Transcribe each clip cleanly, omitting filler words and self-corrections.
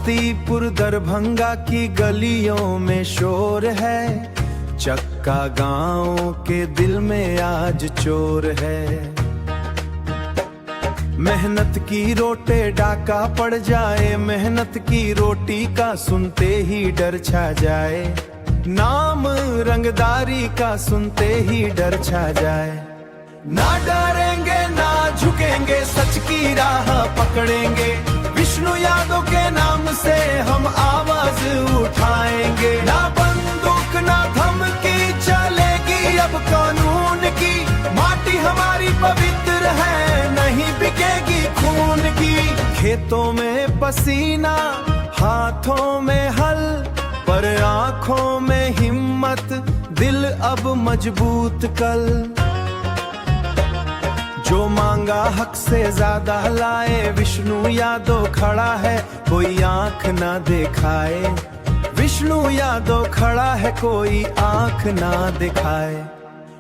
समस्तीपुर दरभंगा की गलियों में शोर है, चक्का गांव के दिल में आज चोर है। मेहनत की रोटे डाका पड़ जाए, मेहनत की रोटी का सुनते ही डर छा जाए, नाम रंगदारी का सुनते ही डर छा जाए। ना डरेंगे ना झुकेंगे, सच की राह पकड़ेंगे, विष्णु यादव के नाम से हम आवाज उठाएंगे। ना बंदूक ना धमकी चलेगी अब कानून की, माटी हमारी पवित्र है नहीं बिकेगी खून की। खेतों में पसीना हाथों में हल, पर आंखों में हिम्मत दिल अब मजबूत कल। जो मांगा हक से ज्यादा लाए, विष्णु यादव खड़ा है कोई आंख ना दिखाए। विष्णु यादव खड़ा है कोई आंख ना दिखाए।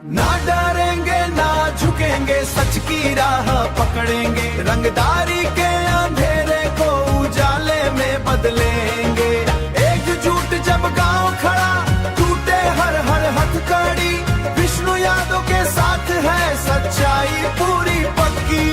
ना डरेंगे ना झुकेंगे, सच की राह पकड़ेंगे, रंगदारी के अंधेरे को उजाले में बदलेंगे। एकजुट जब गांव खड़ा टूटे हर हर हथकड़ी, विष्णु यादव के साथ है सच्चाई पूरी पक्की।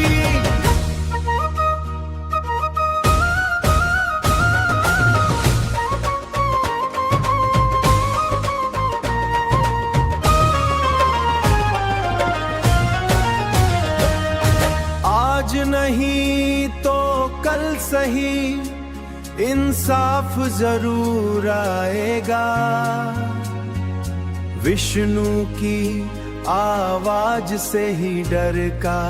आज नहीं तो कल सही इंसाफ जरूर आएगा, विष्णु की आवाज से ही डर का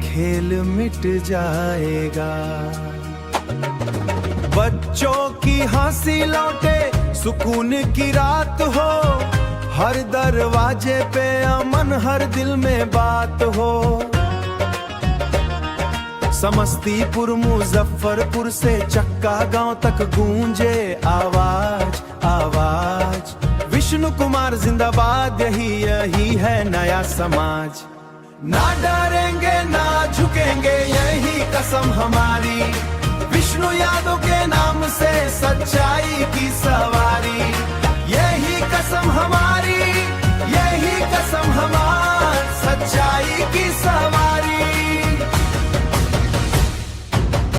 खेल मिट जाएगा। बच्चों की हंसी लौटे, सुकून की रात हो, हर दरवाजे पे अमन हर दिल में बात हो। समस्तीपुर मुजफ्फरपुर से चक्का गांव तक गूंजे आवाज आवाज, विष्णु कुमार जिंदाबाद, यही है नया समाज। ना डरेंगे ना झुकेंगे यही कसम हमारी, विष्णु यादव के नाम से सच्चाई की सवारी। यही कसम हमारी, यही कसम हमारी, सच्चाई की सवारी।